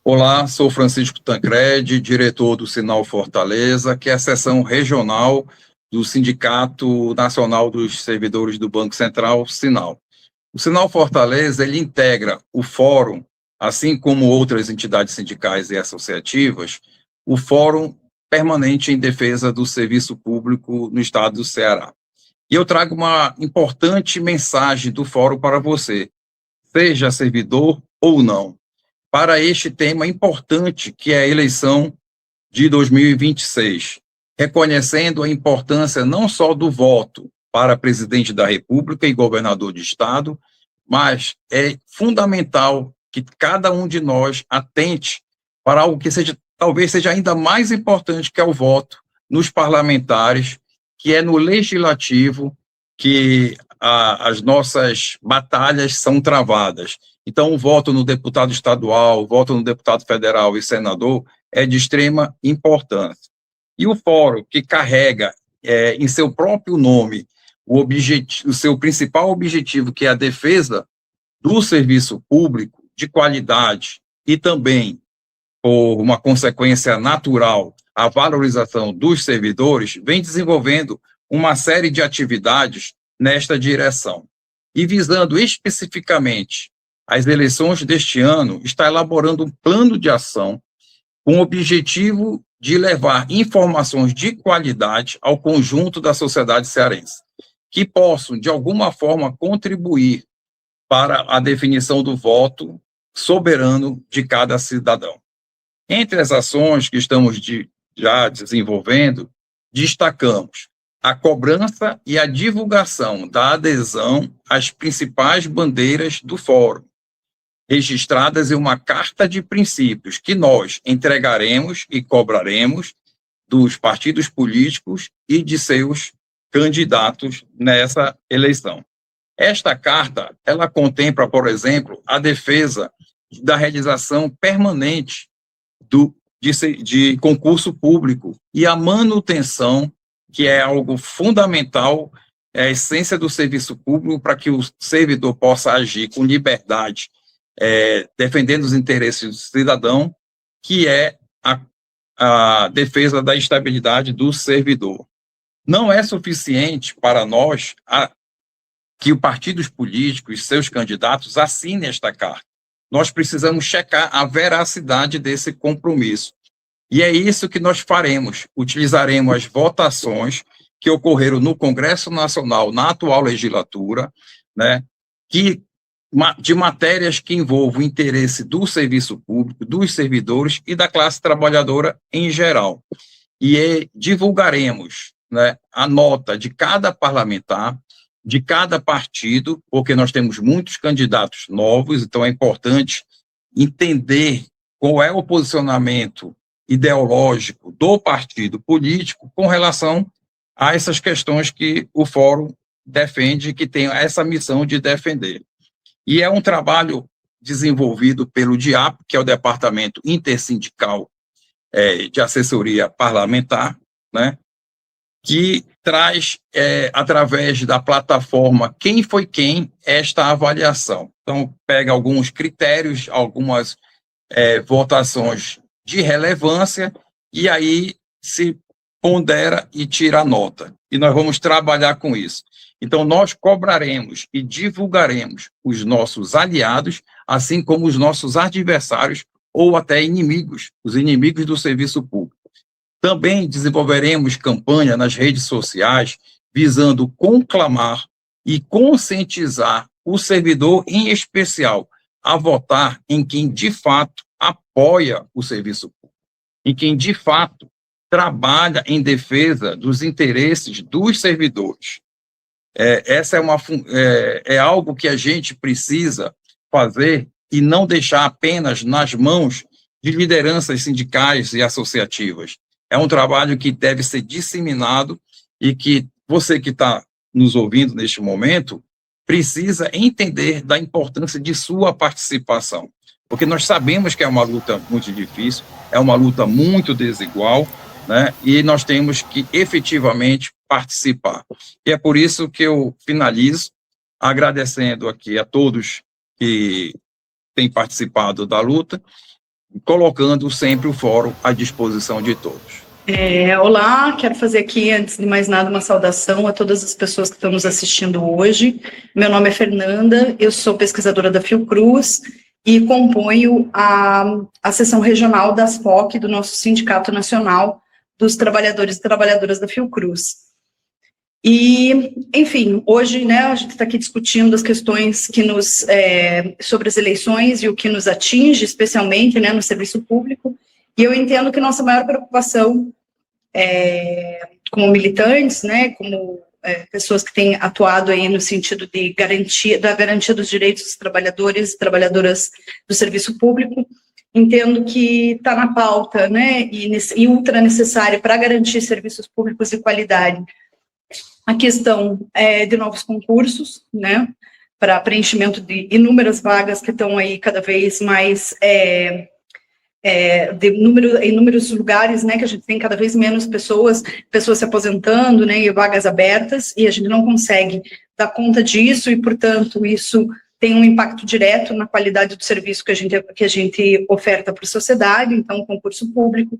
Olá, sou Francisco Tancredi, diretor do Sinal Fortaleza, que é a seção regional do Sindicato Nacional dos Servidores do Banco Central, Sinal. O Sinal Fortaleza, ele integra o Fórum, assim como outras entidades sindicais e associativas, o Fórum Permanente em Defesa do Serviço Público no Estado do Ceará. E eu trago uma importante mensagem do Fórum para você, seja servidor ou não, para este tema importante que é a eleição de 2026, reconhecendo a importância não só do voto para presidente da República e governador de estado, mas é fundamental que cada um de nós atente para algo que talvez seja ainda mais importante, que é o voto nos parlamentares, que é no legislativo que as nossas batalhas são travadas. Então, o voto no deputado estadual, o voto no deputado federal e senador é de extrema importância. E o fórum, que carrega em seu próprio nome o seu principal objetivo, que é a defesa do serviço público de qualidade e também, por uma consequência natural, a valorização dos servidores, vem desenvolvendo uma série de atividades nesta direção. E visando especificamente as eleições deste ano, está elaborando um plano de ação com o objetivo de levar informações de qualidade ao conjunto da sociedade cearense, que possam, de alguma forma, contribuir para a definição do voto soberano de cada cidadão. Entre as ações que estamos já desenvolvendo, destacamos a cobrança e a divulgação da adesão às principais bandeiras do Fórum, registradas em uma carta de princípios que nós entregaremos e cobraremos dos partidos políticos e de seus candidatos nessa eleição. Esta carta, ela contempla, por exemplo, a defesa da realização permanente de concurso público e a manutenção, que é algo fundamental, é a essência do serviço público para que o servidor possa agir com liberdade, defendendo os interesses do cidadão, que é a defesa da estabilidade do servidor. Não é suficiente para nós que os partidos políticos e seus candidatos assinem esta carta. Nós precisamos checar a veracidade desse compromisso. E é isso que nós faremos. Utilizaremos as votações que ocorreram no Congresso Nacional, na atual legislatura, né, de matérias que envolvam o interesse do serviço público, dos servidores e da classe trabalhadora em geral. E divulgaremos, né, a nota de cada parlamentar, de cada partido, porque nós temos muitos candidatos novos, então é importante entender qual é o posicionamento ideológico do partido político com relação a essas questões que o Fórum defende, que tem essa missão de defender. E é um trabalho desenvolvido pelo DIAP, que é o Departamento Intersindical de Assessoria Parlamentar, né, que traz, através da plataforma Quem Foi Quem, esta avaliação. Então, pega alguns critérios, algumas votações de relevância, e aí se pondera e tira a nota. E nós vamos trabalhar com isso. Então, nós cobraremos e divulgaremos os nossos aliados, assim como os nossos adversários ou até inimigos, os inimigos do serviço público. Também desenvolveremos campanha nas redes sociais visando conclamar e conscientizar o servidor, em especial, a votar em quem, de fato, apoia o serviço público, em quem, de fato, trabalha em defesa dos interesses dos servidores. Essa é algo que a gente precisa fazer e não deixar apenas nas mãos de lideranças sindicais e associativas. É um trabalho que deve ser disseminado e que você que está nos ouvindo neste momento precisa entender da importância de sua participação, porque nós sabemos que é uma luta muito difícil, é uma luta muito desigual, né? E nós temos que efetivamente participar. E é por isso que eu finalizo agradecendo aqui a todos que têm participado da luta colocando sempre o fórum à disposição de todos. Olá, quero fazer aqui, antes de mais nada, uma saudação a todas as pessoas que estão nos assistindo hoje. Meu nome é Fernanda, eu sou pesquisadora da Fiocruz e componho a seção regional da ASFOC, do nosso Sindicato Nacional dos Trabalhadores e Trabalhadoras da Fiocruz. E, enfim, hoje, né, a gente está aqui discutindo as questões que sobre as eleições e o que nos atinge, especialmente, né, no serviço público, e eu entendo que nossa maior preocupação, como militantes, né, como pessoas que têm atuado aí no sentido de da garantia dos direitos dos trabalhadores e trabalhadoras do serviço público, entendo que está na pauta, né, e ultra necessária para garantir serviços públicos de qualidade, a questão de novos concursos, né, para preenchimento de inúmeras vagas que estão aí cada vez mais em inúmeros lugares, né, que a gente tem cada vez menos pessoas se aposentando, né, e vagas abertas, e a gente não consegue dar conta disso, e, portanto, isso tem um impacto direto na qualidade do serviço que a gente oferta para a sociedade. Então, o concurso público,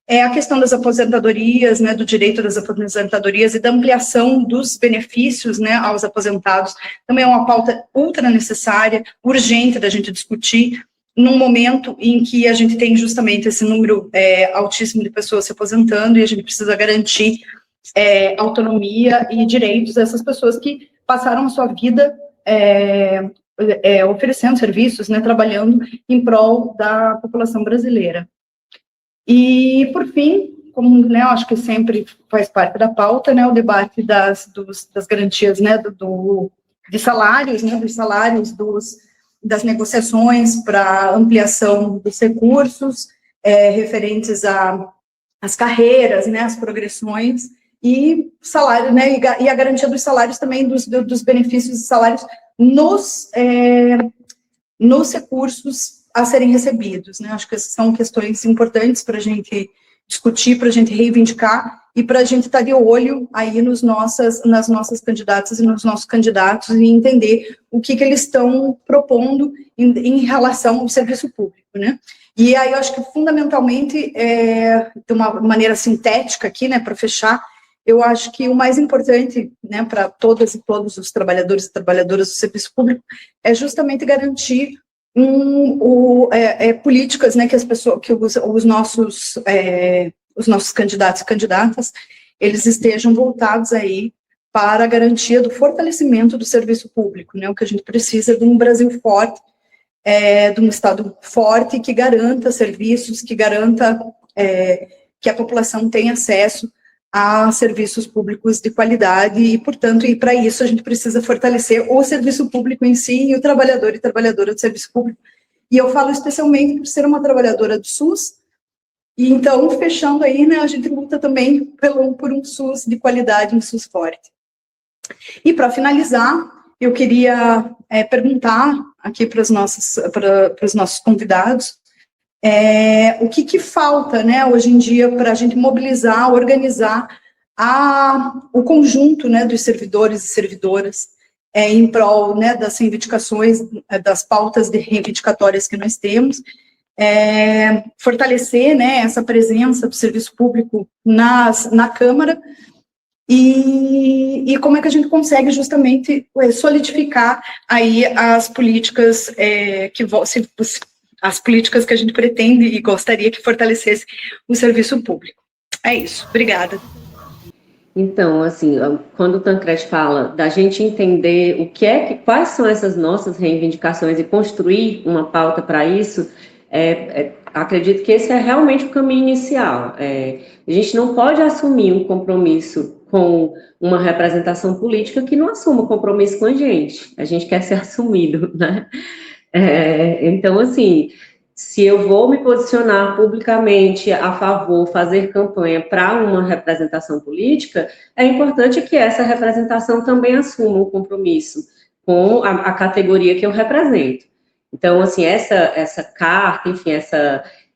a questão das aposentadorias, né, do direito das aposentadorias e da ampliação dos benefícios, né, aos aposentados, também é uma pauta ultra necessária, urgente da gente discutir, num momento em que a gente tem justamente esse número altíssimo de pessoas se aposentando, e a gente precisa garantir autonomia e direitos dessas pessoas que passaram a sua vida oferecendo serviços, né, trabalhando em prol da população brasileira. E, por fim, como, né, eu acho que sempre faz parte da pauta, né, o debate das garantias, né, de salários, né, dos salários das negociações para ampliação dos recursos, referentes às carreiras, né, às progressões, e salário, né, e a garantia dos salários também, dos benefícios de salários nos recursos a serem recebidos, né. Acho que essas são questões importantes para a gente discutir, para a gente reivindicar e para a gente estar de olho aí nas nossas candidatas e nos nossos candidatos e entender o que eles estão propondo em relação ao serviço público, né? E aí eu acho que fundamentalmente, de uma maneira sintética aqui, né, para fechar, eu acho que o mais importante, né, para todas e todos os trabalhadores e trabalhadoras do serviço público é justamente garantir políticas, né, que os nossos candidatos e candidatas, eles estejam voltados aí para a garantia do fortalecimento do serviço público, né, o que a gente precisa de um Brasil forte, de um Estado forte que garanta serviços, que garanta que a população tenha acesso a serviços públicos de qualidade e, portanto, para isso a gente precisa fortalecer o serviço público em si e o trabalhador e trabalhadora do serviço público. E eu falo especialmente por ser uma trabalhadora do SUS, e então, fechando aí, né, a gente luta também por um SUS de qualidade, um SUS forte. E, para finalizar, eu queria perguntar aqui para os nossos convidados, o que falta, né, hoje em dia para a gente mobilizar, organizar o conjunto, né, dos servidores e servidoras em prol, né, das reivindicações, das pautas reivindicatórias que nós temos, fortalecer, né, essa presença do serviço público na Câmara e como é que a gente consegue justamente solidificar aí as políticas as políticas que a gente pretende e gostaria que fortalecesse o serviço público. É isso. Obrigada. Então, assim, quando o Tancredi fala da gente entender quais são essas nossas reivindicações e construir uma pauta para isso, acredito que esse é realmente o caminho inicial. A gente não pode assumir um compromisso com uma representação política que não assuma compromisso com a gente. A gente quer ser assumido, né? Então, assim, se eu vou me posicionar publicamente a favor, fazer campanha para uma representação política, é importante que essa representação também assuma um compromisso com a categoria que eu represento. Então, assim, essa carta, enfim,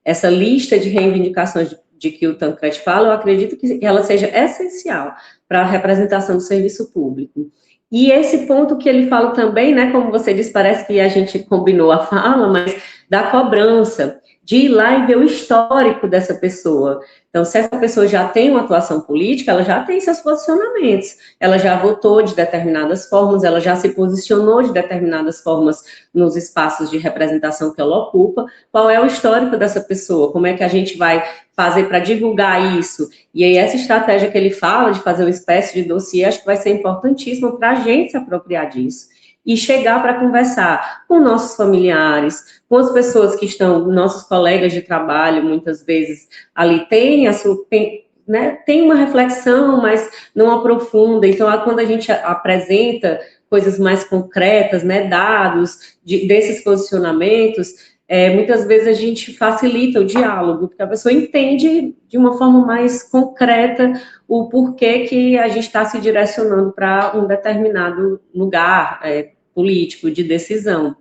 essa lista de reivindicações de que o Tancredi fala, eu acredito que ela seja essencial para a representação do serviço público. E esse ponto que ele fala também, né, como você disse, parece que a gente combinou a fala, mas da cobrança, de ir lá e ver o histórico dessa pessoa. Então, se essa pessoa já tem uma atuação política, ela já tem seus posicionamentos, ela já votou de determinadas formas, ela já se posicionou de determinadas formas nos espaços de representação que ela ocupa. Qual é o histórico dessa pessoa? Como é que a gente vai fazer para divulgar isso? E aí, essa estratégia que ele fala de fazer uma espécie de dossiê, acho que vai ser importantíssima para a gente se apropriar disso e chegar para conversar com nossos familiares, com as pessoas que estão, nossos colegas de trabalho, muitas vezes ali tem uma reflexão, mas não aprofunda. Então, quando a gente apresenta coisas mais concretas, né, dados desses posicionamentos, muitas vezes a gente facilita o diálogo, porque a pessoa entende de uma forma mais concreta o porquê que a gente está se direcionando para um determinado lugar político de decisão.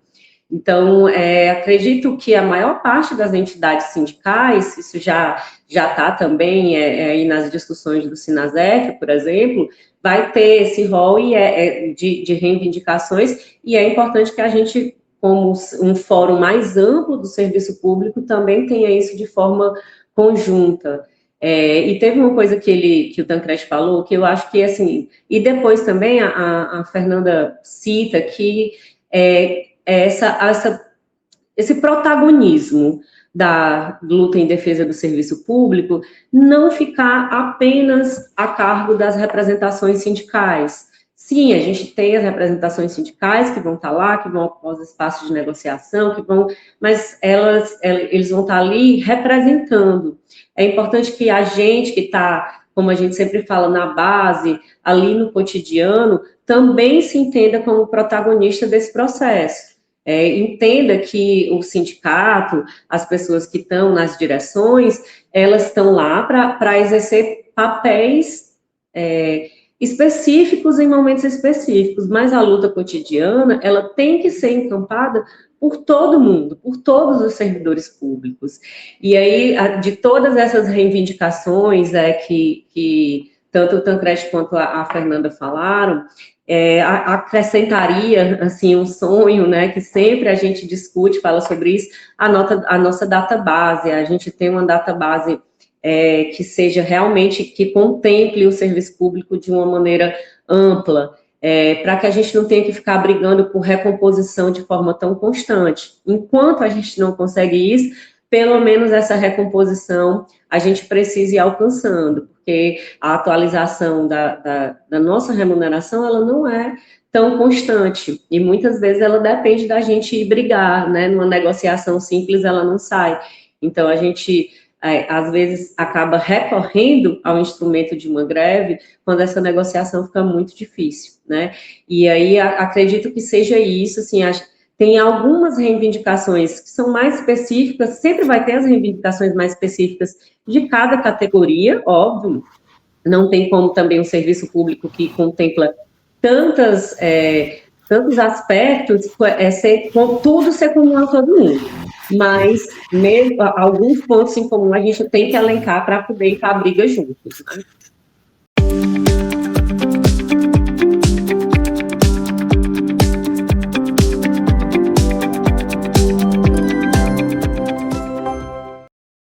Então, acredito que a maior parte das entidades sindicais, isso já está também aí nas discussões do Sinasef, por exemplo, vai ter esse rol de reivindicações, e é importante que a gente, como um fórum mais amplo do serviço público, também tenha isso de forma conjunta. E teve uma coisa que o Tancredi falou, que eu acho que, assim, e depois também a Fernanda cita que esse protagonismo da luta em defesa do serviço público não ficar apenas a cargo das representações sindicais. Sim, a gente tem as representações sindicais que vão estar lá, que vão ocupar os espaços de negociação, mas eles vão estar ali representando. É importante que a gente que está, como a gente sempre fala, na base, ali no cotidiano, também se entenda como protagonista desse processo. Entenda que o sindicato, as pessoas que estão nas direções, elas estão lá para exercer papéis específicos em momentos específicos, mas a luta cotidiana, ela tem que ser encampada por todo mundo, por todos os servidores públicos. E aí, de todas essas reivindicações que tanto o Tancredi quanto a Fernanda falaram, acrescentaria, assim, um sonho, né, que sempre a gente discute, fala sobre isso, a nossa database. A gente tem uma database que seja realmente, que contemple o serviço público de uma maneira ampla, para que a gente não tenha que ficar brigando por recomposição de forma tão constante. Enquanto a gente não consegue isso, pelo menos essa recomposição a gente precisa ir alcançando, porque a atualização da nossa remuneração, ela não é tão constante, e muitas vezes ela depende da gente ir brigar, né? Numa negociação simples ela não sai. Então, a gente, às vezes, acaba recorrendo ao instrumento de uma greve quando essa negociação fica muito difícil, né? E aí, acredito que seja isso, assim, tem algumas reivindicações que são mais específicas, sempre vai ter as reivindicações mais específicas de cada categoria, óbvio, não tem como também um serviço público que contempla tantos aspectos, tudo ser comum a todo mundo, mas mesmo, alguns pontos em comum a gente tem que elencar para poder ir para a briga juntos, né?